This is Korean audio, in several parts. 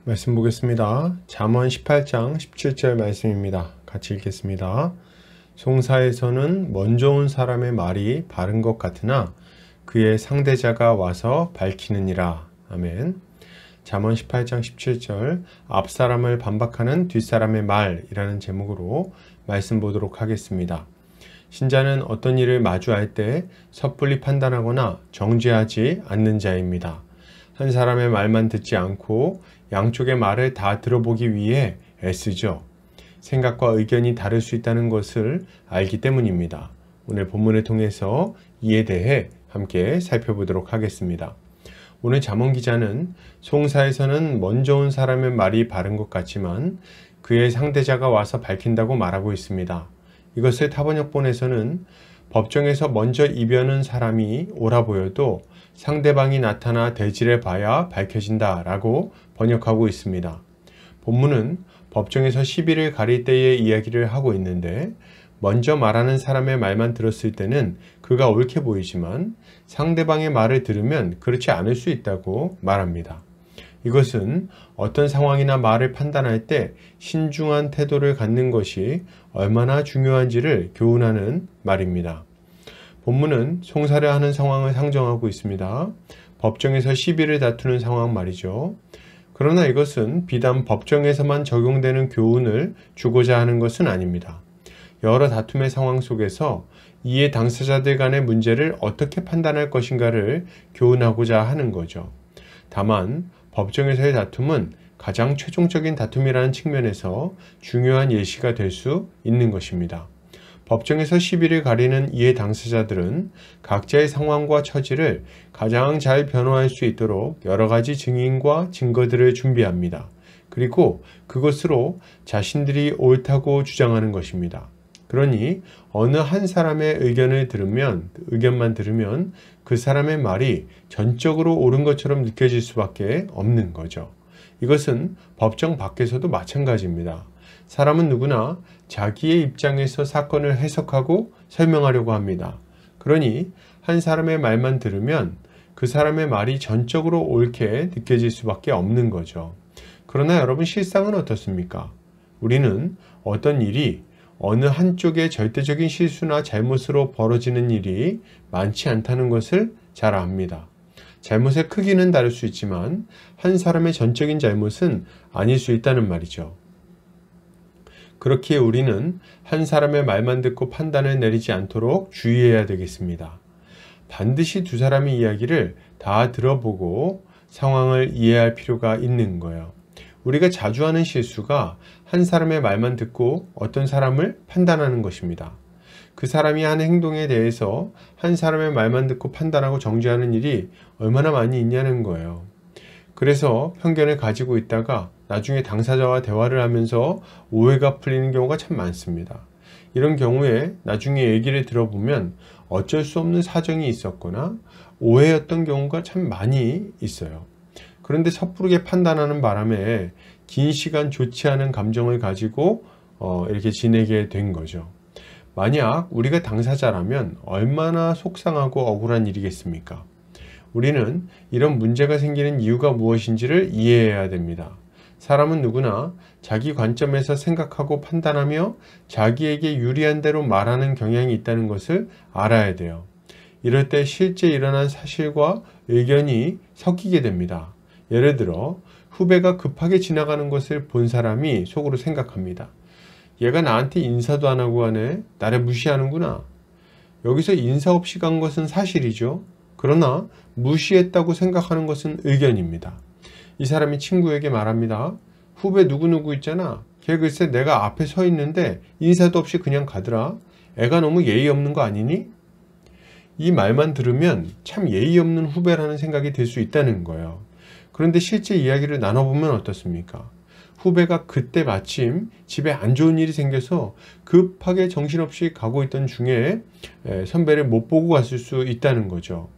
말씀 보겠습니다. 잠언 18장 17절 말씀입니다. 같이 읽겠습니다. 송사에서는 먼저 온 사람의 말이 바른 것 같으나 그의 상대자가 와서 밝히느니라. 아멘. 잠언 18장 17절 앞사람을 반박하는 뒷사람의 말이라는 제목으로 말씀 보도록 하겠습니다. 신자는 어떤 일을 마주할 때 섣불리 판단하거나 정죄하지 않는 자입니다. 한 사람의 말만 듣지 않고 양쪽의 말을 다 들어보기 위해 애쓰죠. 생각과 의견이 다를 수 있다는 것을 알기 때문입니다. 오늘 본문을 통해서 이에 대해 함께 살펴보도록 하겠습니다. 오늘 잠언 기자는 송사에서는 먼저 온 사람의 말이 바른 것 같지만 그의 상대자가 와서 밝힌다고 말하고 있습니다. 이것을 타번역본에서는 법정에서 먼저 입여는 사람이 옳아 보여도 상대방이 나타나 대질해 봐야 밝혀진다 라고 번역하고 있습니다. 본문은 법정에서 시비를 가릴 때의 이야기를 하고 있는데 먼저 말하는 사람의 말만 들었을 때는 그가 옳게 보이지만 상대방의 말을 들으면 그렇지 않을 수 있다고 말합니다. 이것은 어떤 상황이나 말을 판단할 때 신중한 태도를 갖는 것이 얼마나 중요한지를 교훈하는 말입니다. 본문은 송사를 하는 상황을 상정하고 있습니다. 법정에서 시비를 다투는 상황 말이죠. 그러나 이것은 비단 법정에서만 적용되는 교훈을 주고자 하는 것은 아닙니다. 여러 다툼의 상황 속에서 이해 당사자들 간의 문제를 어떻게 판단할 것인가를 교훈하고자 하는 거죠. 다만 법정에서의 다툼은 가장 최종적인 다툼이라는 측면에서 중요한 예시가 될 수 있는 것입니다. 법정에서 시비를 가리는 이해 당사자들은 각자의 상황과 처지를 가장 잘 변호할 수 있도록 여러 가지 증인과 증거들을 준비합니다. 그리고 그것으로 자신들이 옳다고 주장하는 것입니다. 그러니 어느 한 사람의 의견만 들으면 그 사람의 말이 전적으로 옳은 것처럼 느껴질 수밖에 없는 거죠. 이것은 법정 밖에서도 마찬가지입니다. 사람은 누구나 자기의 입장에서 사건을 해석하고 설명하려고 합니다. 그러니 한 사람의 말만 들으면 그 사람의 말이 전적으로 옳게 느껴질 수밖에 없는 거죠. 그러나 여러분, 실상은 어떻습니까? 우리는 어떤 일이 어느 한쪽의 절대적인 실수나 잘못으로 벌어지는 일이 많지 않다는 것을 잘 압니다. 잘못의 크기는 다를 수 있지만 한 사람의 전적인 잘못은 아닐 수 있다는 말이죠. 그렇기에 우리는 한 사람의 말만 듣고 판단을 내리지 않도록 주의해야 되겠습니다. 반드시 두 사람의 이야기를 다 들어보고 상황을 이해할 필요가 있는 거예요. 우리가 자주 하는 실수가 한 사람의 말만 듣고 어떤 사람을 판단하는 것입니다. 그 사람이 한 행동에 대해서 한 사람의 말만 듣고 판단하고 정죄하는 일이 얼마나 많이 있냐는 거예요. 그래서 편견을 가지고 있다가 나중에 당사자와 대화를 하면서 오해가 풀리는 경우가 참 많습니다. 이런 경우에 나중에 얘기를 들어보면 어쩔 수 없는 사정이 있었거나 오해였던 경우가 참 많이 있어요. 그런데 섣부르게 판단하는 바람에 긴 시간 좋지 않은 감정을 가지고 이렇게 지내게 된 거죠. 만약 우리가 당사자라면 얼마나 속상하고 억울한 일이겠습니까? 우리는 이런 문제가 생기는 이유가 무엇인지를 이해해야 됩니다. 사람은 누구나 자기 관점에서 생각하고 판단하며 자기에게 유리한 대로 말하는 경향이 있다는 것을 알아야 돼요. 이럴 때 실제 일어난 사실과 의견이 섞이게 됩니다. 예를 들어 후배가 급하게 지나가는 것을 본 사람이 속으로 생각합니다. 얘가 나한테 인사도 안 하고 가네. 나를 무시하는구나. 여기서 인사 없이 간 것은 사실이죠. 그러나 무시했다고 생각하는 것은 의견입니다. 이 사람이 친구에게 말합니다. 후배 누구누구 있잖아. 걔 글쎄 내가 앞에 서 있는데 인사도 없이 그냥 가더라. 애가 너무 예의 없는 거 아니니? 이 말만 들으면 참 예의 없는 후배라는 생각이 들 수 있다는 거예요. 그런데 실제 이야기를 나눠보면 어떻습니까? 후배가 그때 마침 집에 안 좋은 일이 생겨서 급하게 정신없이 가고 있던 중에 선배를 못 보고 갔을 수 있다는 거죠.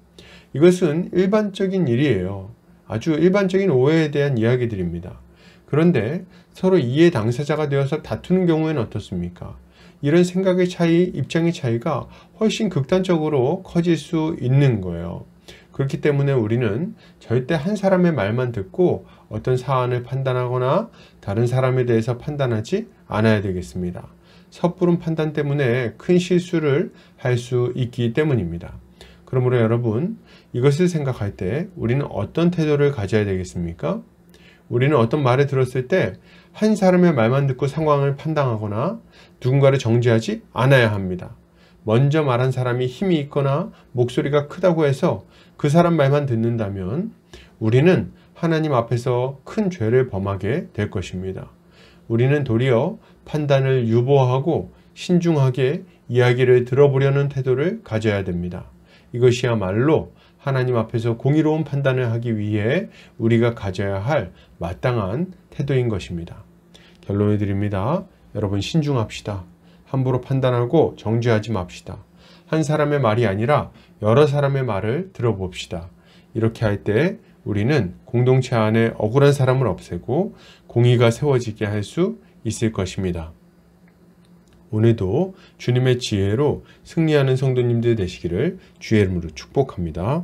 이것은 일반적인 일이에요. 아주 일반적인 오해에 대한 이야기들입니다. 그런데 서로 이해 당사자가 되어서 다투는 경우에는 어떻습니까? 이런 생각의 차이, 입장의 차이가 훨씬 극단적으로 커질 수 있는 거예요. 그렇기 때문에 우리는 절대 한 사람의 말만 듣고 어떤 사안을 판단하거나 다른 사람에 대해서 판단하지 않아야 되겠습니다. 섣부른 판단 때문에 큰 실수를 할 수 있기 때문입니다. 그러므로 여러분, 이것을 생각할 때 우리는 어떤 태도를 가져야 되겠습니까? 우리는 어떤 말을 들었을 때 한 사람의 말만 듣고 상황을 판단하거나 누군가를 정죄하지 않아야 합니다. 먼저 말한 사람이 힘이 있거나 목소리가 크다고 해서 그 사람 말만 듣는다면 우리는 하나님 앞에서 큰 죄를 범하게 될 것입니다. 우리는 도리어 판단을 유보하고 신중하게 이야기를 들어보려는 태도를 가져야 됩니다. 이것이야말로 하나님 앞에서 공의로운 판단을 하기 위해 우리가 가져야 할 마땅한 태도인 것입니다. 결론을 드립니다. 여러분, 신중합시다. 함부로 판단하고 정죄하지 맙시다. 한 사람의 말이 아니라 여러 사람의 말을 들어봅시다. 이렇게 할 때 우리는 공동체 안에 억울한 사람을 없애고 공의가 세워지게 할 수 있을 것입니다. 오늘도 주님의 지혜로 승리하는 성도님들 되시기를 주의 이름으로 축복합니다.